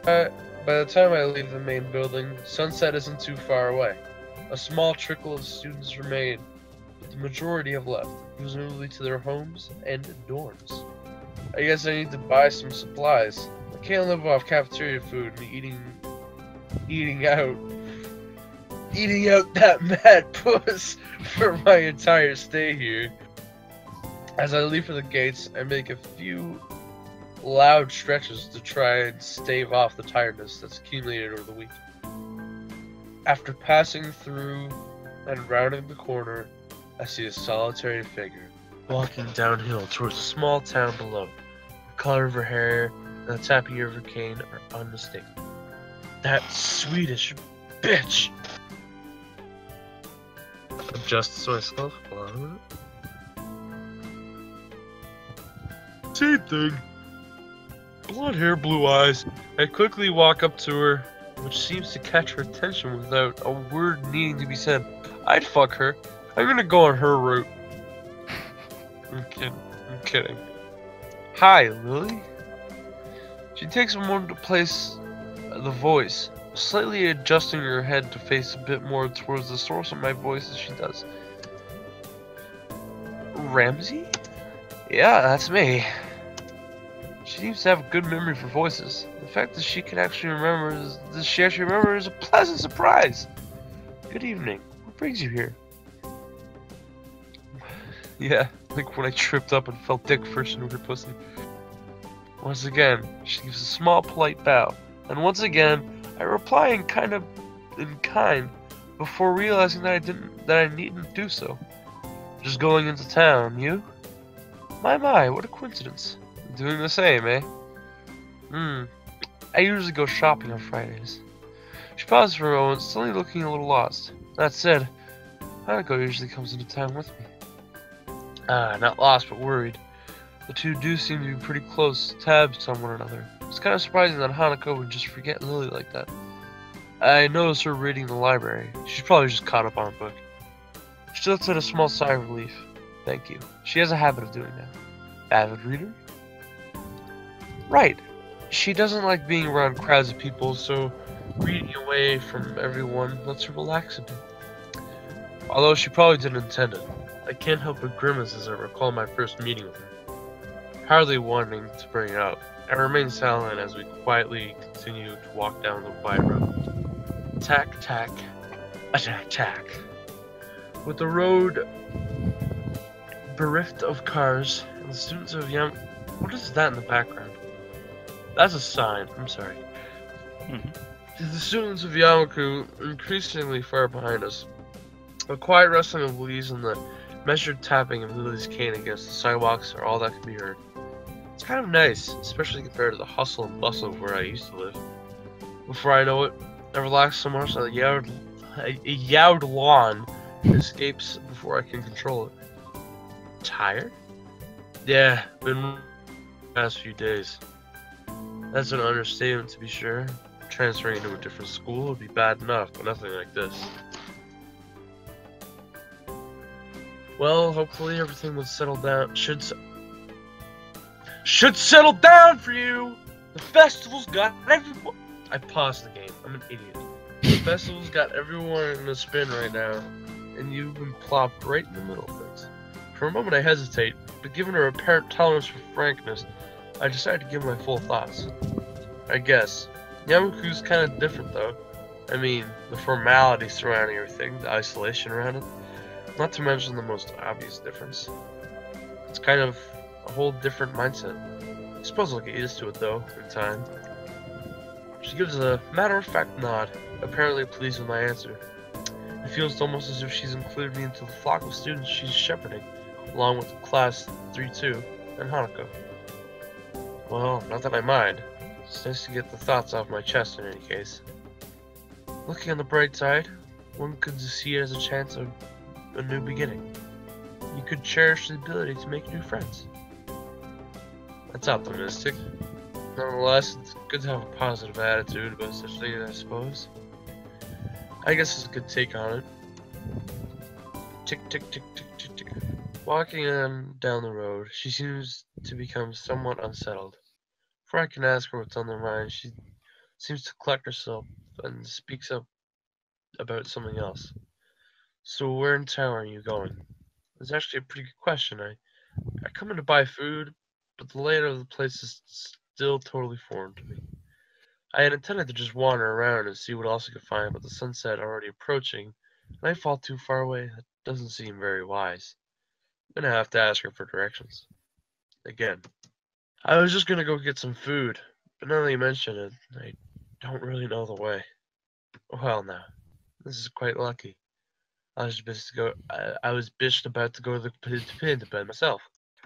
By the time I leave the main building, sunset isn't too far away. A small trickle of students remain, but the majority have left, presumably to their homes and dorms. I guess I need to buy some supplies. I can't live off cafeteria food and eating out eating out that mad puss for my entire stay here. As I leave for the gates, I make a few loud stretches to try and stave off the tiredness that's accumulated over the week. After passing through and rounding the corner, I see a solitary figure walking downhill towards a small town below. The color of her hair and the tapping of her cane are unmistakable. That Swedish bitch! Adjust myself. Hold on a minute. Same thing. Blonde hair, blue eyes. I quickly walk up to her, which seems to catch her attention without a word needing to be said. I'd fuck her. I'm gonna go on her route. I'm kidding. Hi, Lily. She takes a moment to place the voice, slightly adjusting her head to face a bit more towards the source of my voice as she does. Ramsey? Yeah, that's me. She seems to have a good memory for voices. The fact that she actually remembers is a pleasant surprise. Good evening. What brings you here? Yeah, like when I tripped up and felt dick first into her pussy. Once again, she gives a small polite bow, and once again, I reply in kind before realizing that I needn't do so. Just going into town, you? My, what a coincidence. Doing the same, eh? I usually go shopping on Fridays. She pauses for a moment, suddenly looking a little lost. That said, Hanako usually comes into town with me. Not lost, but worried. The two do seem to be pretty close tabs on one another. It's kind of surprising that Hanako would just forget Lily like that. I noticed her reading the library. She's probably just caught up on a book. She lets out a small sigh of relief. Thank you. She has a habit of doing that. Avid reader? Right. She doesn't like being around crowds of people, so reading away from everyone lets her relax a bit. Although she probably didn't intend it. I can't help but grimace as I recall my first meeting with her. Hardly wanting to bring it up, I remain silent as we quietly continue to walk down the wide road. Tack, tack, tack, tack. With the road bereft of cars, and the students of What is that in the background? That's a sign. I'm sorry. The students of Yamaku increasingly far behind us. The quiet rustling of leaves and the measured tapping of Lily's cane against the sidewalks are all that can be heard. It's kind of nice, especially compared to the hustle and bustle of where I used to live. Before I know it, I relax so much that a yowed lawn escapes before I can control it. Tired? Yeah, been the past few days. That's an understatement to be sure. Transferring into a different school would be bad enough, but nothing like this. Well, hopefully everything will settle down. Should settle down for you! The festival's got everyone. I paused the game. I'm an idiot. The festival's got everyone in a spin right now, and you've been plopped right in the middle of things. For a moment I hesitate, but given her apparent tolerance for frankness, I decide to give my full thoughts. I guess. Yamaku's kind of different though. I mean, the formality surrounding everything, the isolation around it. Not to mention the most obvious difference. It's kind of a whole different mindset. I suppose I'll get used to it though, in time. She gives a matter-of-fact nod, apparently pleased with my answer. It feels almost as if she's included me into the flock of students she's shepherding, along with Class 3-2 and Hanako. Well, not that I mind. It's nice to get the thoughts off my chest in any case. Looking on the bright side, one could see it as a chance of a new beginning. You could cherish the ability to make new friends. That's optimistic. Nonetheless, it's good to have a positive attitude about such things, I suppose. I guess it's a good take on it. Tick, tick, tick, tick, tick, tick. Walking on down the road, she seems to become somewhat unsettled. Before I can ask her what's on her mind, she seems to collect herself and speaks up about something else. So where in town are you going? It's actually a pretty good question. I come in to buy food, but the layout of the place is still totally foreign to me. I had intended to just wander around and see what else I could find, but the sunset already approaching, and I fall too far away. That doesn't seem very wise. I'm gonna have to ask her for directions. Again. I was just gonna go get some food, but now that you mention it, I don't really know the way. Well, now, this is quite lucky. I was just about to go to the pin to bed myself.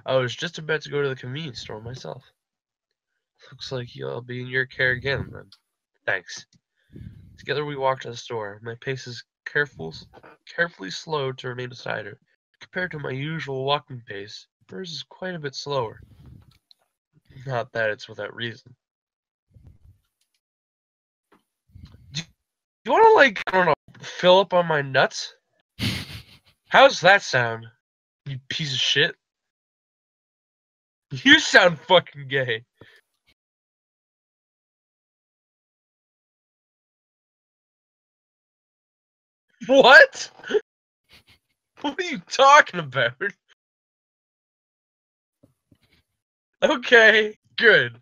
I was just about to go to the convenience store myself. Looks like I'll be in your care again then. Thanks. Together we walked to the store. My pace is carefully slowed to remain beside her. Compared to my usual walking pace, hers is quite a bit slower. Not that it's without reason. Do you want to, like, I don't know, fill up on my nuts? How's that sound, you piece of shit? You sound fucking gay. What? What are you talking about? Okay, good.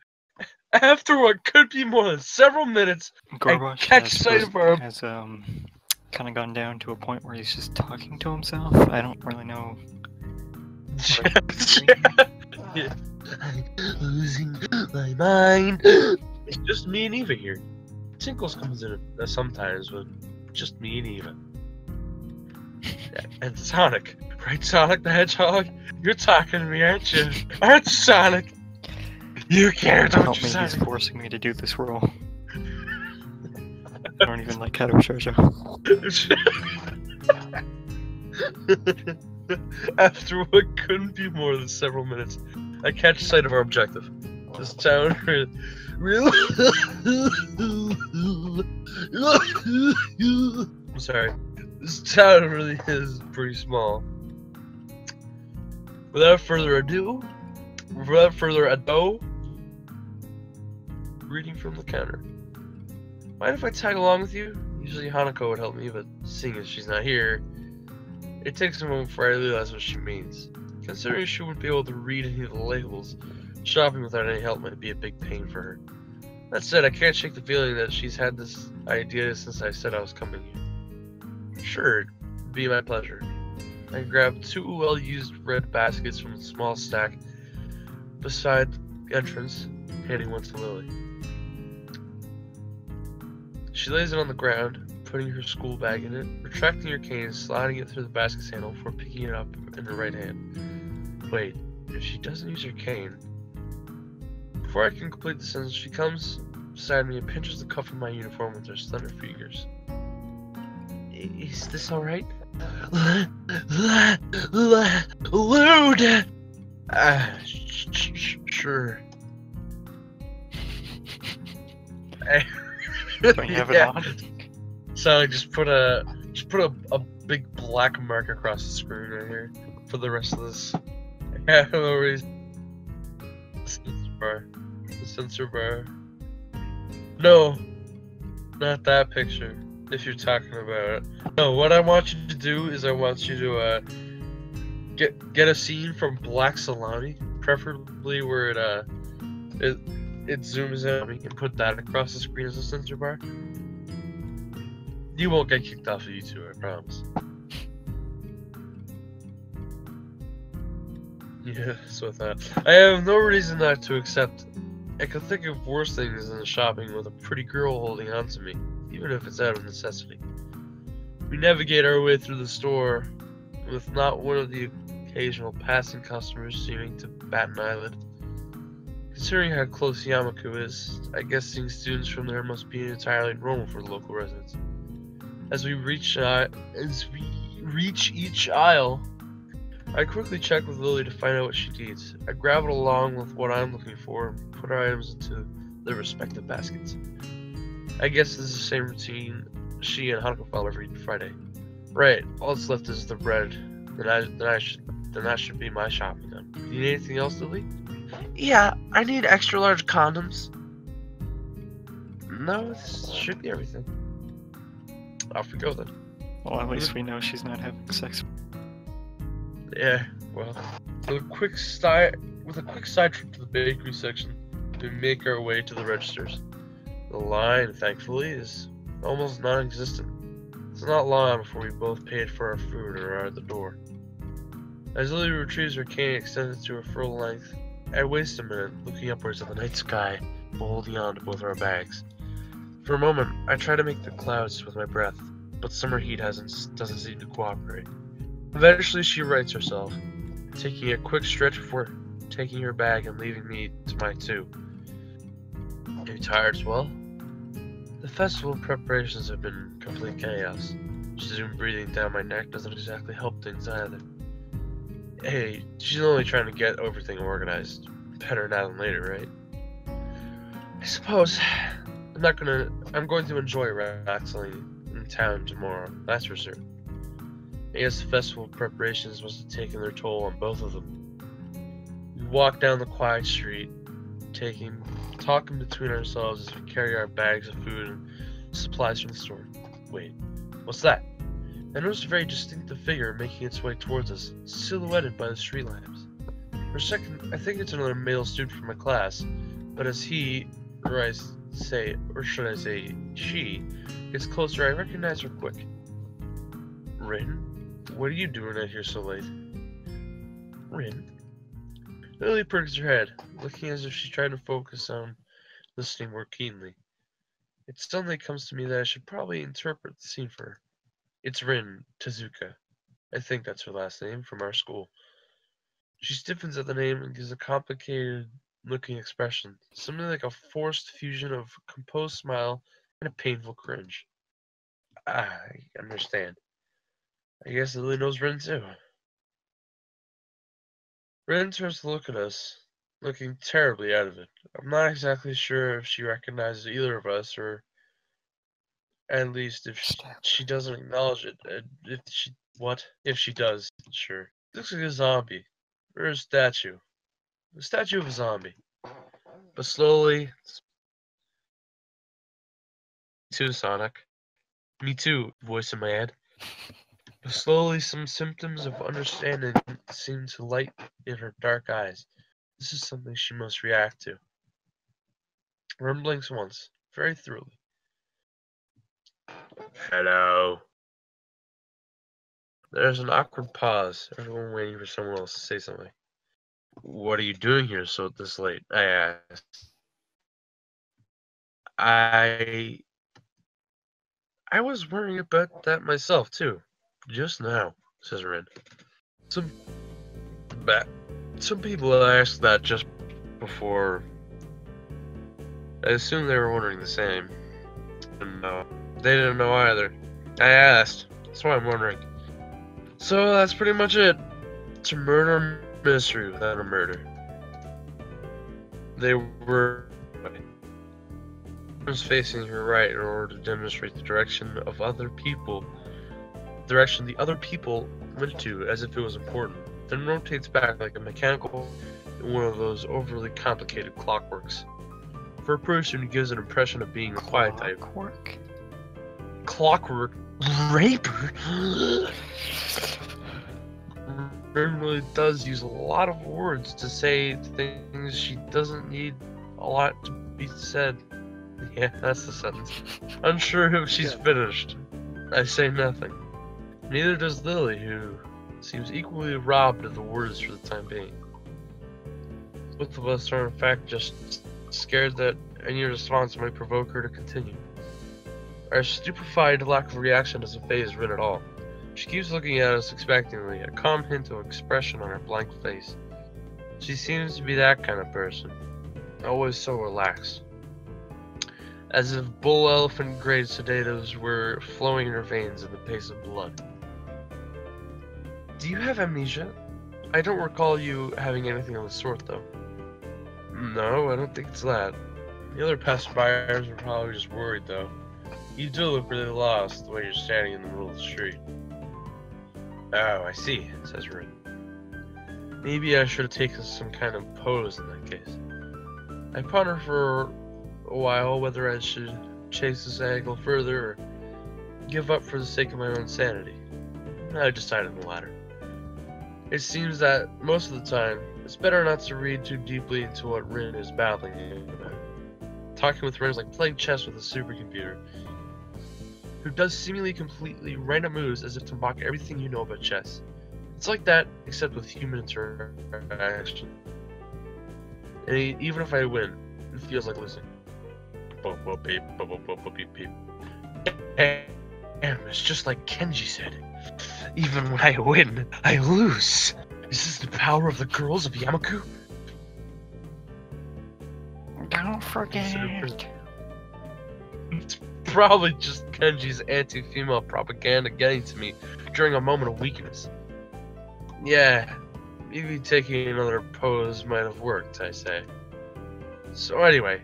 After what could be more than several minutes, Gorbash I catch sight of our... has kind of gone down to a point where he's just talking to himself. I don't really know. Yeah. I'm losing my mind. It's just me and Eva here. Tinkles comes in sometimes, but just me and Eva. And Sonic. Right, Sonic the Hedgehog? You're talking to me, aren't you? Aren't you, Sonic? You care, don't Help you, me, Sonic? he's forcing me to do this role. I don't even like Kato Shoujo. After what couldn't be more than several minutes, I catch sight of our objective. This town really... I'm sorry. This town really is pretty small. Without further ado, reading from the counter. Mind if I tag along with you? Usually Hanako would help me, but seeing as she's not here, it takes a moment before I realize what she means. Considering she wouldn't be able to read any of the labels, shopping without any help might be a big pain for her. That said, I can't shake the feeling that she's had this idea since I said I was coming here. Sure, it'd be my pleasure. I grabbed 2 well-used red baskets from a small stack beside the entrance, handing one to Lily. She lays it on the ground, putting her school bag in it, retracting her cane and sliding it through the basket's handle before picking it up in her right hand. Wait, if she doesn't use her cane... Before I can complete the sentence, she comes beside me and pinches the cuff of my uniform with her slender fingers. Is this alright? Load! Sure. Don't you have it on? So I just put a big black mark across the screen right here for the rest of this. I don't know where the sensor bar. No, not that picture. If you're talking about it. No, what I want you to do is I want you to get a scene from Black Salami, preferably where it zooms in and put that across the screen as a sensor bar. You won't get kicked off of YouTube, I promise. Yeah, so with that, I have no reason not to accept. I could think of worse things than shopping with a pretty girl holding on to me, even if it's out of necessity. We navigate our way through the store, with not one of the occasional passing customers seeming to bat an eyelid. Considering how close Yamaku is, I guess seeing students from there must be entirely normal for the local residents. As we reach each aisle, I quickly check with Lily to find out what she needs. I grab it along with what I'm looking for and put our items into their respective baskets. I guess this is the same routine she and Hanako follow every Friday. Right, all that's left is the bread. Then that should be my shopping done. Do you need anything else, Lily? Yeah, I need extra large condoms. No, this should be everything. Off we go then. Well, at least we know she's not having sex. Yeah, well, with a quick side trip to the bakery section, we make our way to the registers. The line, thankfully, is almost non-existent. It's not long before we both paid for our food and are at the door. As Lily retrieves her cane extended to her full length, I waste a minute looking upwards at the night sky, holding on to both our bags. For a moment, I try to make the clouds with my breath, but summer heat doesn't seem to cooperate. Eventually, she rights herself, taking a quick stretch before taking her bag and leaving me to my two. Are you tired as well? The festival preparations have been complete chaos. She's breathing down my neck doesn't exactly help things either. Hey, she's only trying to get everything organized. Better now than later, right? I suppose. I'm going to enjoy relaxing in town tomorrow, that's for certain. I guess the festival preparations must have taken their toll on both of them. We walk down the quiet street, talking between ourselves as we carry our bags of food and supplies from the store. Wait, what's that? I noticed a very distinctive figure making its way towards us, silhouetted by the street lamps. For a second, I think it's another male student from my class, but as he, or should I say she, gets closer, I recognize her quick. Rin? What are you doing out here so late? Rin? Lily perks her head, looking as if she's trying to focus on listening more keenly. It suddenly comes to me that I should probably interpret the scene for her. It's Rin Tezuka. I think that's her last name, from our school. She stiffens at the name and gives a complicated-looking expression, something like a forced fusion of a composed smile and a painful cringe. I understand. I guess Lily knows Rin too. Rin turns to look at us, looking terribly out of it. I'm not exactly sure if she recognizes either of us, or at least if she doesn't acknowledge it. If she does, sure. Looks like a zombie. Or a statue. The statue of a zombie. But slowly... Me too, Sonic. Me too, voice in my head. But slowly some symptoms of understanding seem to light in her dark eyes. This is something she must react to. Rin blinks once, very thoroughly. Hello. There's an awkward pause, everyone waiting for someone else to say something. What are you doing here this late? I asked. I was worrying about that myself, too. Just now, says Rin. Some people asked that just before. I assume they were wondering the same. And no, they didn't know either. I asked. That's why I'm wondering. So that's pretty much it. It's a murder mystery without a murder. They were facing her right in order to demonstrate the direction the other people went to, as if it was important. Then rotates back like a mechanical in one of those overly complicated clockworks. For a person who gives an impression of being a quiet type. Clockwork? Raper? Rin really does use a lot of words to say things she doesn't need a lot to be said. Yeah, that's the sentence. Unsure if she's finished. I say nothing. Neither does Lily, who seems equally robbed of the words for the time being. Both of us are in fact just scared that any response might provoke her to continue. Our stupefied lack of reaction doesn't faze Rin at all. She keeps looking at us expectantly, a calm hint of expression on her blank face. She seems to be that kind of person, always so relaxed. As if bull elephant grade sedatives were flowing in her veins in the pace of blood. Do you have amnesia? I don't recall you having anything of the sort, though. No, I don't think it's that. The other passerbyers were probably just worried, though. You do look really lost the way you're standing in the middle of the street. Oh, I see, says Rin. Maybe I should have taken some kind of pose in that case. I ponder for a while whether I should chase this angle further or give up for the sake of my own sanity. I decided the latter. It seems that most of the time, it's better not to read too deeply into what Rin is battling about. Talking with Rin is like playing chess with a supercomputer, who does seemingly completely random moves as if to mock everything you know about chess. It's like that, except with human interaction. And even if I win, it feels like losing. Damn, it's just like Kenji said. Even when I win, I lose. Is this the power of the girls of Yamaku? Don't forget. It's probably just Kenji's anti-female propaganda getting to me during a moment of weakness. Yeah, maybe taking another pose might have worked, I say. So anyway,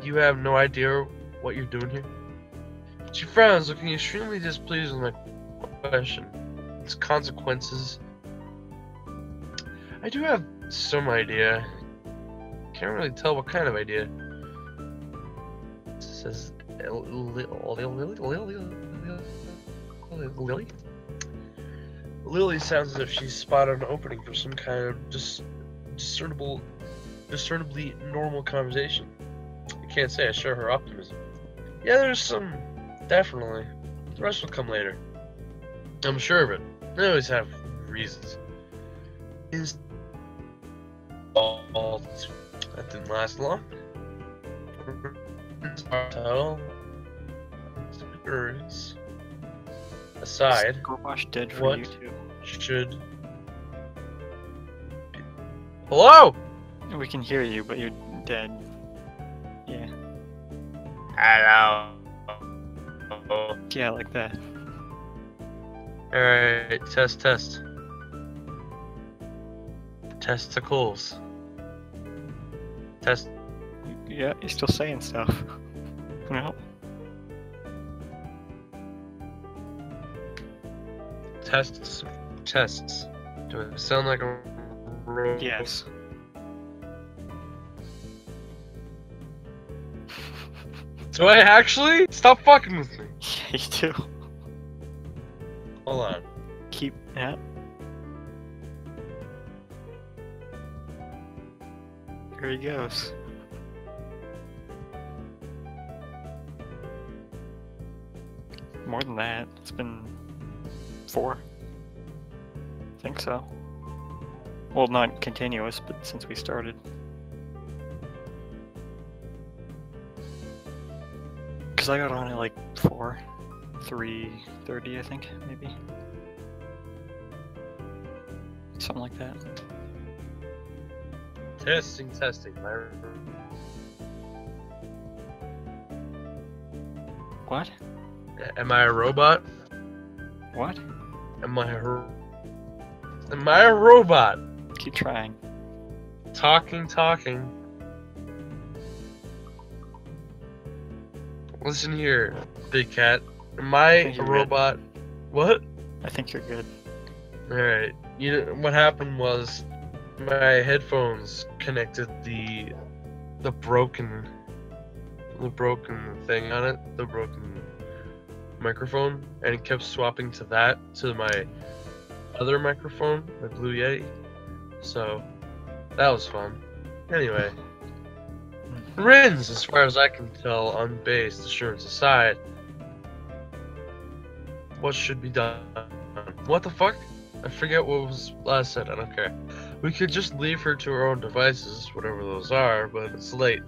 you have no idea what you're doing here? She frowns, looking extremely displeased with my question. Its consequences. I do have some idea. Can't really tell what kind of idea. It says Lily? Lily sounds as if she's spotted an opening for some kind of discernibly normal conversation. I can't say I share her optimism. Yeah, there's some. Definitely. The rest will come later. I'm sure of it. I always have reasons. That didn't last long. Aside, Gorbash dead for what you too. should... Hello? We can hear you, but you're dead. Yeah. Hello. Yeah, like that. Alright, test. Testicles. Test. Yeah, you're still saying stuff. No. Tests. Do I sound like a robot? Yes. Do I actually? Stop fucking with me. Yeah, you do. Hold on. Keep. Yeah. Here he goes. More than that. It's been 4. I think so. Well, not continuous, but since we started. Because I got on at like 3:30, I think, maybe. Something like that. Testing. What? Am I a robot? What? Am I a robot? Keep trying. Talking. Listen here, big cat. Am I think a you're robot? What? I think you're good. Alright. You know, what happened was my headphones connected the broken thing on it, the broken microphone, and it kept swapping to my other microphone, my Blue Yeti. So that was fun. Anyway, Rins, as far as I can tell, unbased assurance aside, what should be done? What the fuck? I forget what was last said. I don't care. We could just leave her to her own devices, whatever those are, but it's late.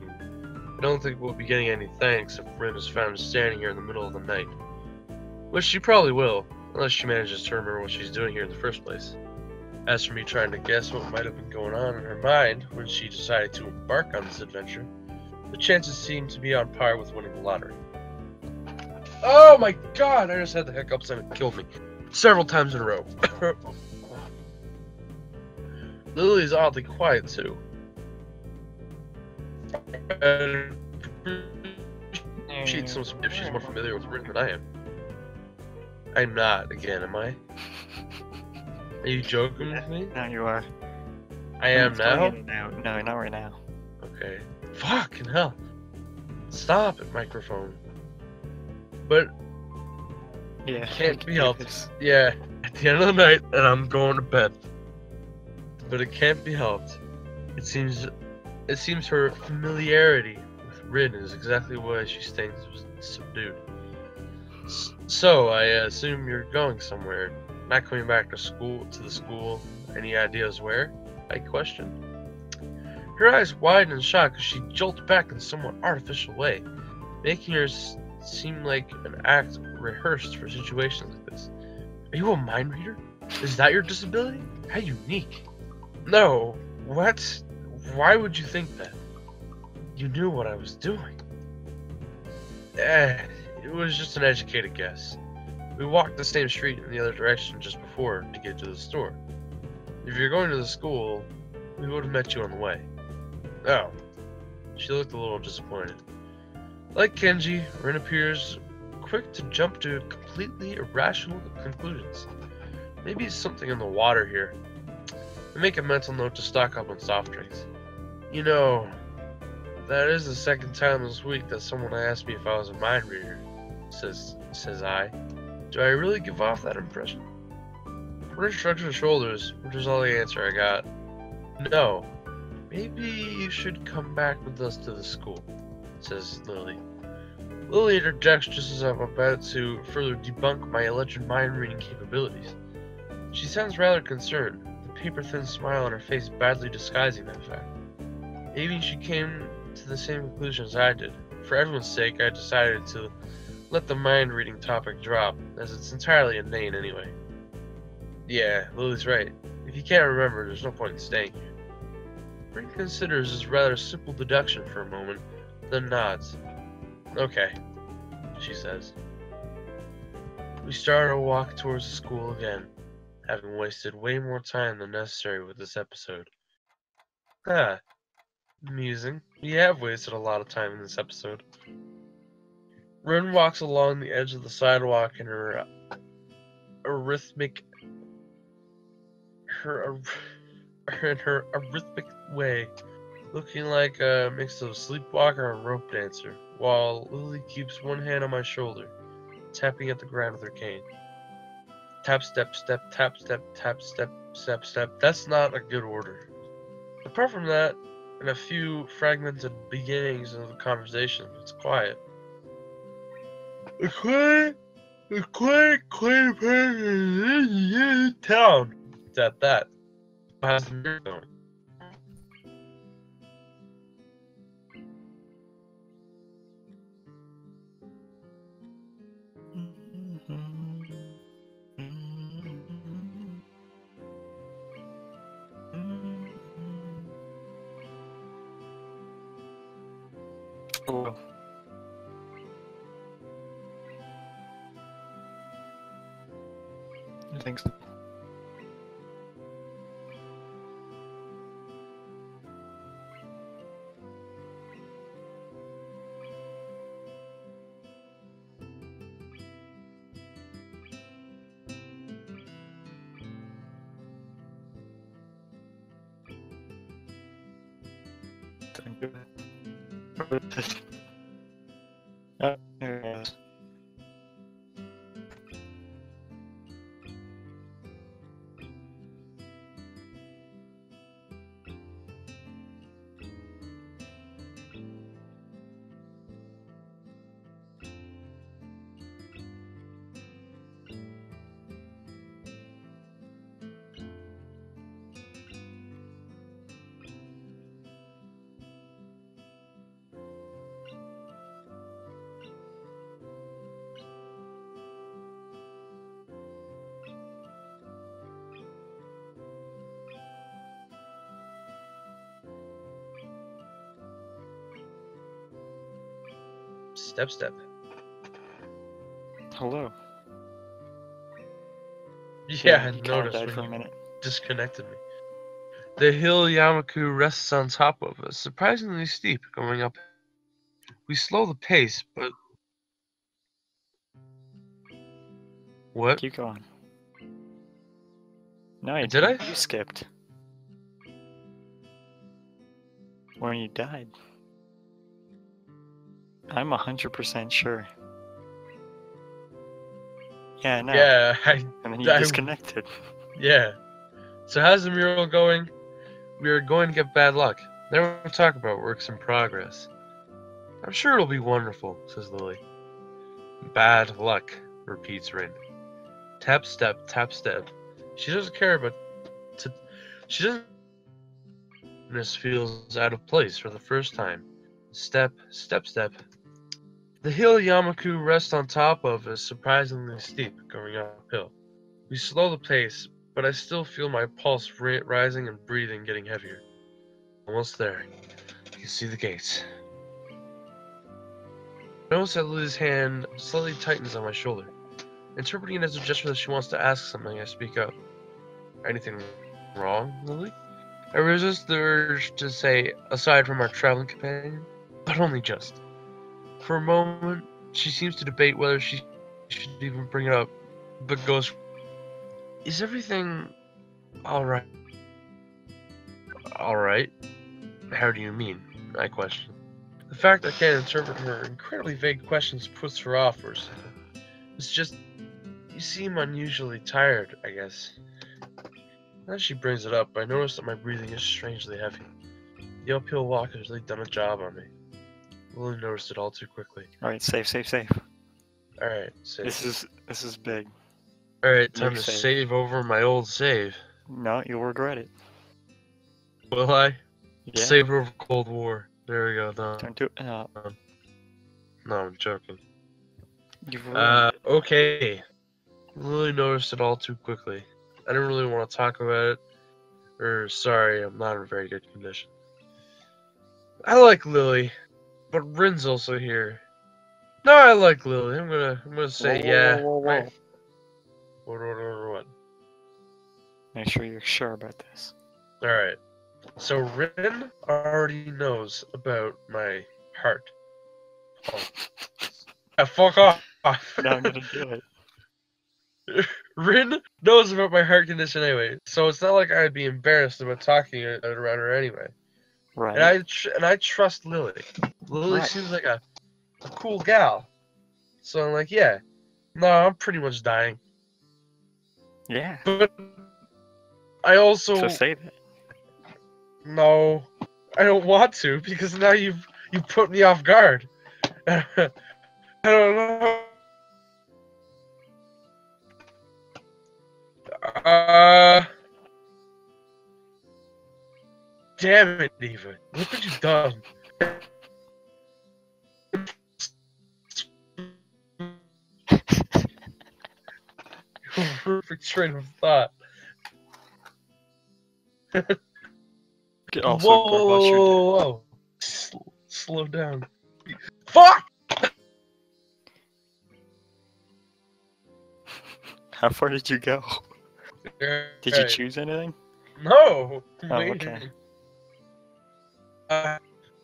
I don't think we'll be getting any thanks if Rin is found standing here in the middle of the night. Which she probably will, unless she manages to remember what she's doing here in the first place. As for me trying to guess what might have been going on in her mind when she decided to embark on this adventure, the chances seem to be on par with winning the lottery. Oh my god, I just had the hiccups and it killed me. Several times in a row. Lily's oddly quiet too. She'd some if she's more familiar with Rin than I am. I'm not, again, am I? Are you joking with me? Now you are. I am now? No, not right now. Okay. Fucking hell. Stop it, microphone. But Yeah. can't we be can do helped. this. Yeah, at the end of the night, and I'm going to bed. But it can't be helped. It seems her familiarity with Rin is exactly why she stays subdued. So I assume you're going somewhere, not coming back to the school. Any ideas where? I questioned. Her eyes widened in shock as she jolted back in a somewhat artificial way, making her seem like an act rehearsed for situations like this. Are you a mind reader? Is that your disability? How unique. No. What? Why would you think that? You knew what I was doing. It was just an educated guess. We walked the same street in the other direction just before to get to the store. If you're going to the school, we would have met you on the way. Oh. She looked a little disappointed. Like Kenji, Rin appears quick to jump to completely irrational conclusions. Maybe it's something in the water here. I make a mental note to stock up on soft drinks. You know, that is the second time this week that someone asked me if I was a mind reader, says I. Do I really give off that impression? Rin shrugs her shoulders, which is all the answer I got. No. Maybe you should come back with us to the school, says Lily. Lily interjects just as I'm about to further debunk my alleged mind-reading capabilities. She sounds rather concerned, the paper-thin smile on her face badly disguising that fact. Maybe she came to the same conclusion as I did. For everyone's sake, I decided to let the mind-reading topic drop, as it's entirely inane anyway. Yeah, Lily's right. If you can't remember, there's no point in staying here. Rin considers this rather simple deduction for a moment, then nods. Okay, she says. We started our walk towards the school again, having wasted way more time than necessary with this episode. Amusing. We have wasted a lot of time in this episode. Rin walks along the edge of the sidewalk in her arrhythmic way, looking like a mix of sleepwalker and rope dancer, while Lily keeps one hand on my shoulder, tapping at the ground with her cane. Tap, step, step, tap, step, tap, step, step, step. That's not a good order. Apart from that, and a few fragmented beginnings of the conversation, it's quiet. A quiet person in town. It's at that. How's the mirror going? Oh. I think so. Don't do it. Oh, there it is. Step, step. Hello. Yeah, I you kinda noticed died when for a you minute. disconnected me. The hill Yamaku rests on top of us, surprisingly steep going up. We slow the pace, but... What? Keep going. No, you Did I? didn't. You skipped. When you died. I'm 100% sure. Yeah, I know. Yeah, And then you disconnected. Yeah. So how's the mural going? We are going to get bad luck. Never talk about works in progress. I'm sure it'll be wonderful, says Lily. Bad luck, repeats Rin. Tap step, tap step. She doesn't care about she doesn't. This feels out of place for the first time. Step, step, step. The hill Yamaku rests on top of is surprisingly steep, going uphill. We slow the pace, but I still feel my pulse rising and breathing getting heavier. Almost there. You can see the gates. I notice that Lily's hand slightly tightens on my shoulder. Interpreting it as a gesture that she wants to ask something, I speak up. Anything wrong, Lily? I resist the urge to say, aside from our traveling companion, but only just. For a moment, she seems to debate whether she should even bring it up, but goes, is everything alright? Alright? How do you mean? I question. The fact I can't interpret her incredibly vague questions puts her off for a second. It's just, you seem unusually tired, I guess. As she brings it up, I notice that my breathing is strangely heavy. The uphill walk has really done a job on me. Lily noticed it all too quickly. Alright, save. Alright, save. This is big. Alright, time New to save. save over my old save. No, you'll regret it. Will I? Yeah. Save over Cold War. There we go, done. Don't do it. No, I'm joking. You've ruined it. Okay. Lily noticed it all too quickly. I didn't really want to talk about it. Or, sorry, I'm not in very good condition. I like Lily, but Rin's also here. No, I like Lily. I'm gonna say yeah. Whoa. What? Make sure you're sure about this. Alright. So Rin already knows about my heart. Oh. Yeah, fuck off. Now I'm gonna do it. Rin knows about my heart condition anyway, so it's not like I'd be embarrassed about talking around her anyway. Right. And I trust Lily. Lily seems like a cool gal. So I'm like, yeah. No, I'm pretty much dying. Yeah. But I also So say that. No, I don't want to because now you put me off guard. I don't know. Damn it, Eva! Look what you've done. Perfect train of thought. Whoa! Slow down. Fuck! How far did you go? Did you choose anything? No. Oh, okay.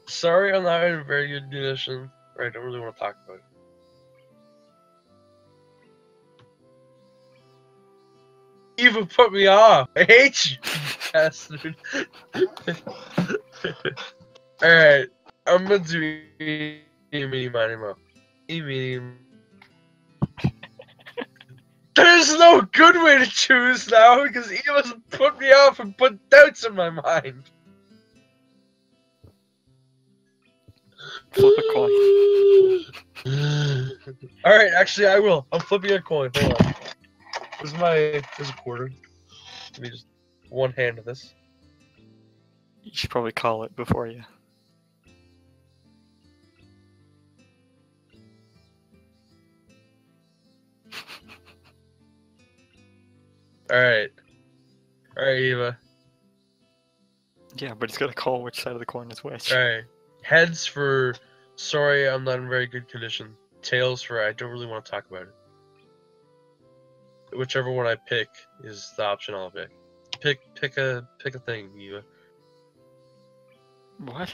Sorry, I'm not in a very good condition. I don't really want to talk about it. Eva put me off. I hate you, bastard. Alright, I'm gonna do eeny, miny, mo. There's no good way to choose now because Eva's put me off and put doubts in my mind. Flip a coin. Alright, actually I will. I'm flipping a coin. Hold on. There's a quarter. Let me just one hand of this. You should probably call it before you. Alright, Eva. Yeah, but he's got to call which side of the coin is which. Alright. Heads for sorry, I'm not in very good condition. Tails for I don't really want to talk about it. Whichever one I pick is the option I'll pick. Pick a thing, Eva. What?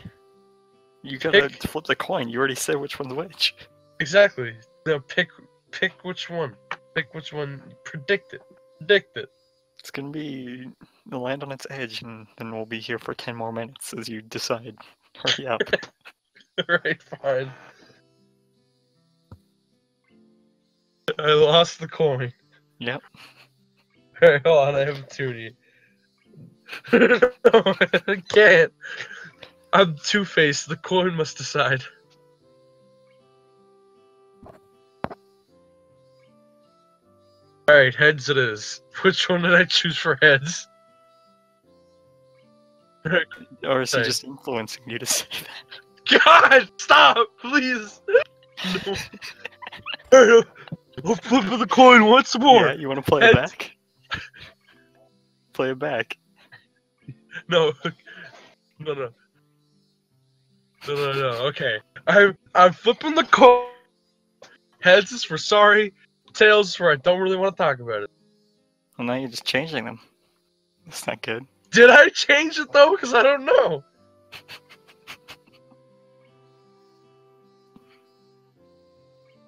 You gotta flip the coin. You already said which one's which. Exactly. No, pick which one. Pick which one. Predict it. It's gonna be the land on its edge, and then we'll be here for 10 more minutes as you decide. Hurry up. Right, fine. I lost the coin. Yep. Alright, hold on, I have a toonie. No, I can't. I'm Two-Faced. The coin must decide. Alright, heads it is. Which one did I choose for heads? Or is he Sorry. just influencing you to say that? God, stop, please. No. Alright, I'll flip the coin once more. Yeah, you want to play it Heads. back? Play it back. No. No. Okay. I'm flipping the coin. Heads is for sorry. Tails is for I don't really want to talk about it. Well, now you're just changing them. That's not good. Did I change it though? Because I don't know.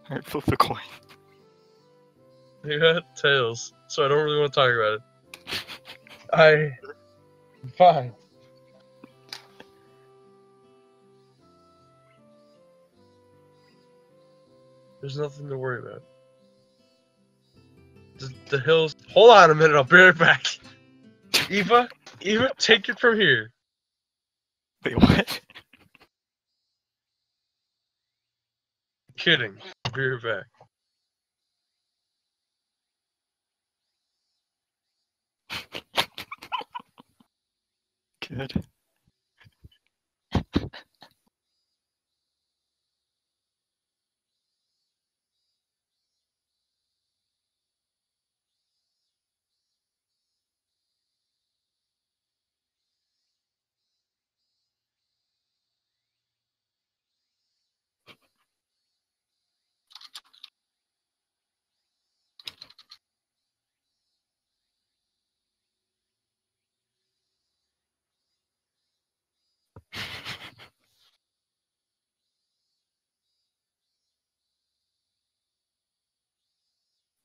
Alright, flip the coin. You got tails, so I don't really want to talk about it. Fine. There's nothing to worry about. The hills. Hold on a minute. I'll be right back. Eva, take it from here. Wait, what? Kidding. I'll be right back. Good.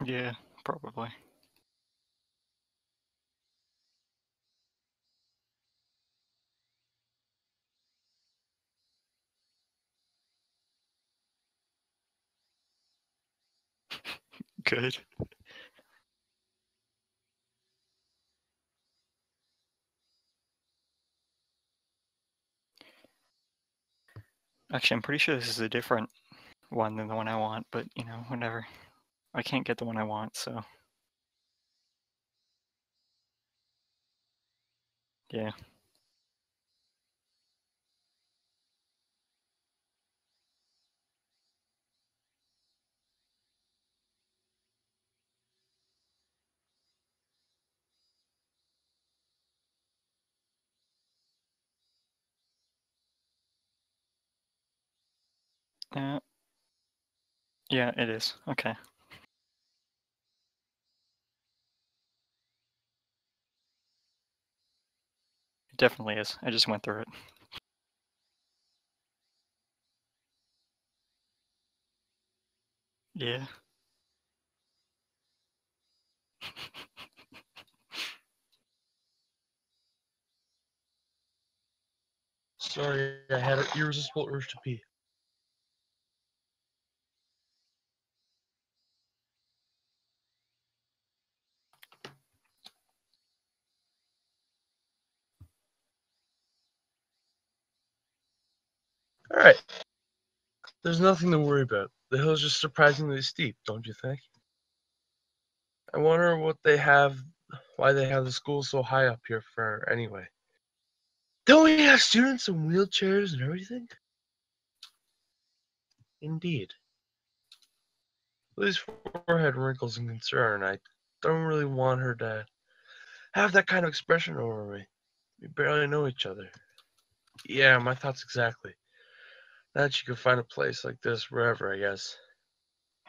Yeah, probably. Good. Actually, I'm pretty sure this is a different one than the one I want, but you know, whatever. I can't get the one I want, so. Yeah. Yeah, it is. Okay. It definitely is. I just went through it. Yeah. Sorry, I had an irresistible urge to pee. Alright. There's nothing to worry about. The hill's just surprisingly steep, don't you think? I wonder why they have the school so high up here for anyway. Don't we have students in wheelchairs and everything? Indeed. Lily's forehead wrinkles in concern. I don't really want her to have that kind of expression over me. We barely know each other. Yeah, my thoughts exactly. Not that you could find a place like this wherever, I guess.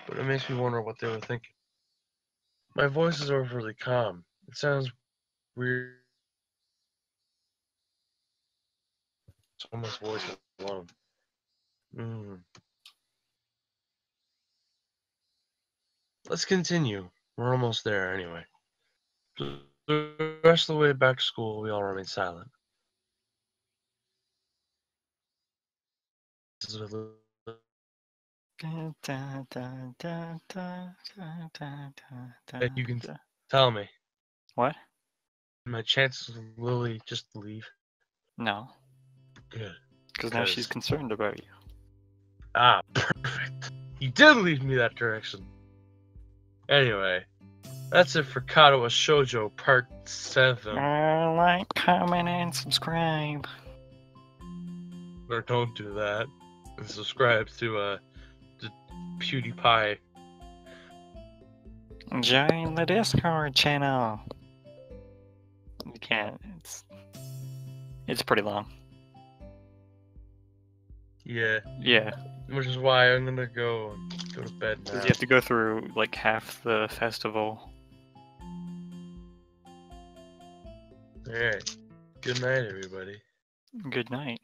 But it makes me wonder what they were thinking. My voice is overly calm. It sounds weird. Someone's voice alone. Let's continue. We're almost there anyway. The rest of the way back to school, we all remain silent. That you can tell me. What? My chances of Lily just leave. No, Good. because now she's concerned about you. Ah, perfect. You did lead me that direction. Anyway, that's it for Katawa Shoujo Part 7. Like, comment, and subscribe. Or don't do that. And subscribe to PewDiePie. Join the Discord channel. You can't. It's pretty long. Yeah. Yeah. Which is why I'm gonna go to bed now. Because you have to go through like half the festival. Alright. Good night, everybody. Good night.